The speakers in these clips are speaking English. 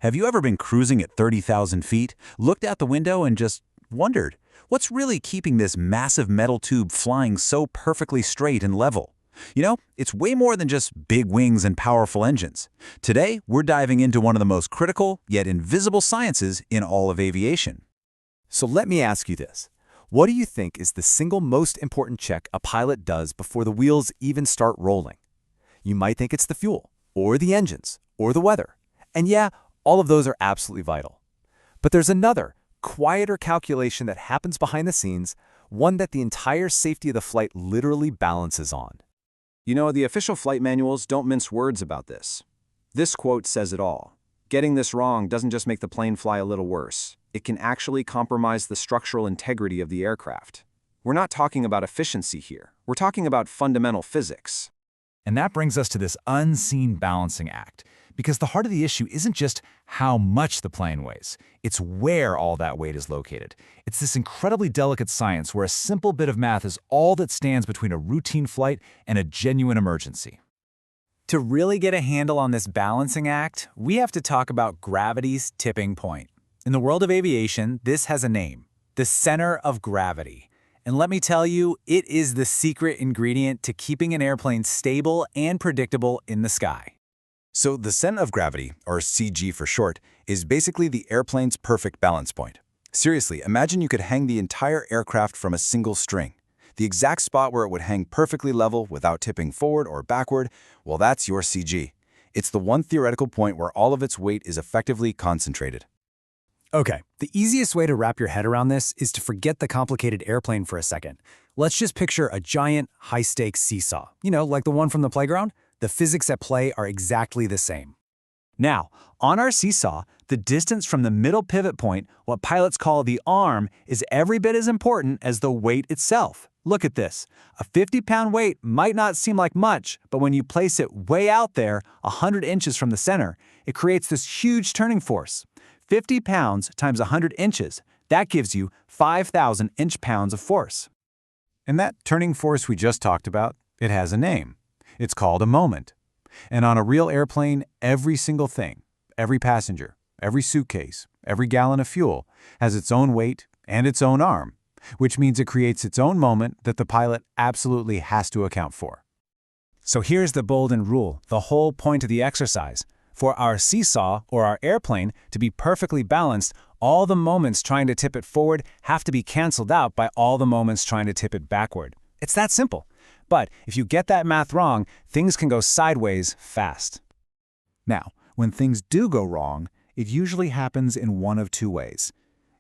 Have you ever been cruising at 30,000 feet, looked out the window and just wondered, what's really keeping this massive metal tube flying so perfectly straight and level? It's way more than just big wings and powerful engines. Today, we're diving into one of the most critical, yet invisible sciences in all of aviation. So let me ask you this. What do you think is the single most important check a pilot does before the wheels even start rolling? You might think it's the fuel, or the engines, or the weather. And yeah, all of those are absolutely vital. But there's another, quieter calculation that happens behind the scenes, one that the entire safety of the flight literally balances on. The official flight manuals don't mince words about this. This quote says it all. Getting this wrong doesn't just make the plane fly a little worse. It can actually compromise the structural integrity of the aircraft. We're not talking about efficiency here. We're talking about fundamental physics. And that brings us to this unseen balancing act. Because the heart of the issue isn't just how much the plane weighs, it's where all that weight is located. It's this incredibly delicate science where a simple bit of math is all that stands between a routine flight and a genuine emergency. To really get a handle on this balancing act, we have to talk about gravity's tipping point. In the world of aviation, this has a name, the center of gravity. And let me tell you, it is the secret ingredient to keeping an airplane stable and predictable in the sky. So the center of gravity, or CG for short, is basically the airplane's perfect balance point. Seriously, imagine you could hang the entire aircraft from a single string. The exact spot where it would hang perfectly level without tipping forward or backward, well, that's your CG. It's the one theoretical point where all of its weight is effectively concentrated. Okay, the easiest way to wrap your head around this is to forget the complicated airplane for a second. Let's just picture a giant, high-stakes seesaw. Like the one from the playground? The physics at play are exactly the same. Now, on our seesaw, the distance from the middle pivot point, what pilots call the arm, is every bit as important as the weight itself. Look at this. A 50-pound weight might not seem like much, but when you place it way out there, 100 inches from the center, it creates this huge turning force. 50 pounds times 100 inches, that gives you 5,000 inch-pounds of force. And that turning force we just talked about, it has a name. It's called a moment. And on a real airplane, every single thing, every passenger, every suitcase, every gallon of fuel, has its own weight and its own arm, which means it creates its own moment that the pilot absolutely has to account for. So here's the golden rule, the whole point of the exercise. For our seesaw or our airplane to be perfectly balanced, all the moments trying to tip it forward have to be canceled out by all the moments trying to tip it backward. It's that simple. But if you get that math wrong, things can go sideways fast. Now, when things do go wrong, it usually happens in one of two ways.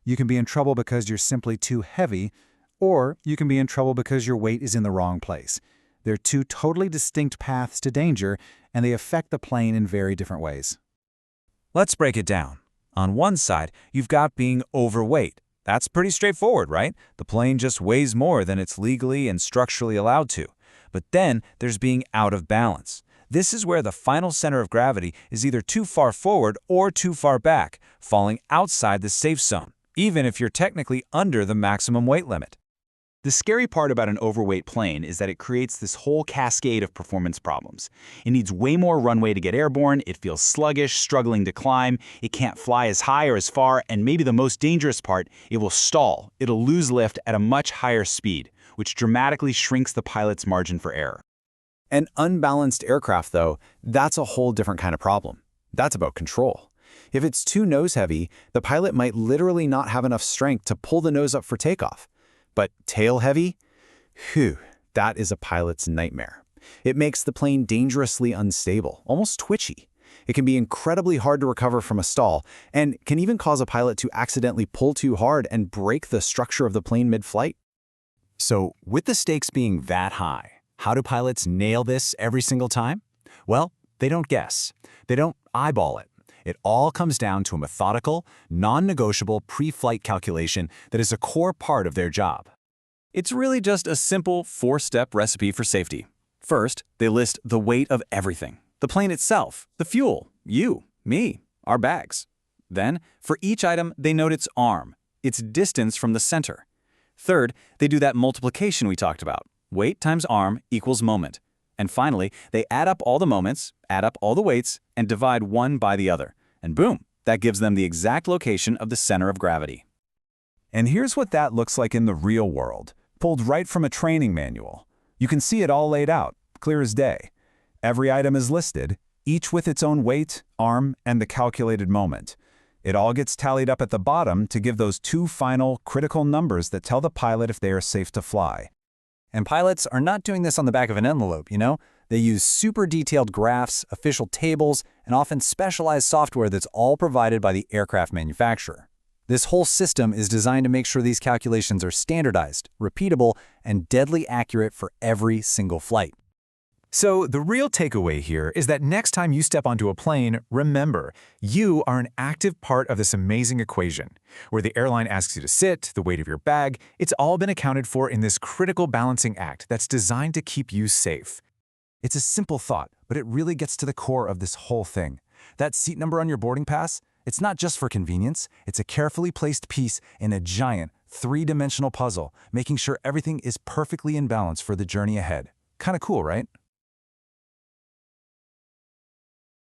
You can be in trouble because you're simply too heavy, or you can be in trouble because your weight is in the wrong place. They're two totally distinct paths to danger, and they affect the plane in very different ways. Let's break it down. On one side, you've got being overweight. That's pretty straightforward, right? The plane just weighs more than it's legally and structurally allowed to. But then there's being out of balance. This is where the final center of gravity is either too far forward or too far back, falling outside the safe zone, even if you're technically under the maximum weight limit. The scary part about an overweight plane is that it creates this whole cascade of performance problems. It needs way more runway to get airborne, it feels sluggish, struggling to climb, it can't fly as high or as far, and maybe the most dangerous part, it will stall. It'll lose lift at a much higher speed, which dramatically shrinks the pilot's margin for error. An unbalanced aircraft, though, that's a whole different kind of problem. That's about control. If it's too nose-heavy, the pilot might literally not have enough strength to pull the nose up for takeoff. But tail-heavy? Phew, that is a pilot's nightmare. It makes the plane dangerously unstable, almost twitchy. It can be incredibly hard to recover from a stall, and can even cause a pilot to accidentally pull too hard and break the structure of the plane mid-flight. So, with the stakes being that high, how do pilots nail this every single time? Well, they don't guess. They don't eyeball it. It all comes down to a methodical, non-negotiable pre-flight calculation that is a core part of their job. It's really just a simple four-step recipe for safety. First, they list the weight of everything. The plane itself, the fuel, you, me, our bags. Then, for each item, they note its arm, its distance from the center. Third, they do that multiplication we talked about. Weight times arm equals moment. And finally, they add up all the moments, add up all the weights, and divide one by the other. And boom, That gives them the exact location of the center of gravity. And here's what that looks like in the real world, pulled right from a training manual. You can see it all laid out, clear as day. Every item is listed, each with its own weight, arm, and the calculated moment. It all gets tallied up at the bottom to give those two final, critical numbers that tell the pilot if they are safe to fly. And pilots are not doing this on the back of an envelope, you know? They use super detailed graphs, official tables, and often specialized software that's all provided by the aircraft manufacturer. This whole system is designed to make sure these calculations are standardized, repeatable, and deadly accurate for every single flight. So the real takeaway here is that next time you step onto a plane, remember, you are an active part of this amazing equation. Where the airline asks you to sit, the weight of your bag, it's all been accounted for in this critical balancing act that's designed to keep you safe. It's a simple thought, but it really gets to the core of this whole thing. That seat number on your boarding pass, it's not just for convenience, it's a carefully placed piece in a giant, three-dimensional puzzle, making sure everything is perfectly in balance for the journey ahead. Kinda cool, right?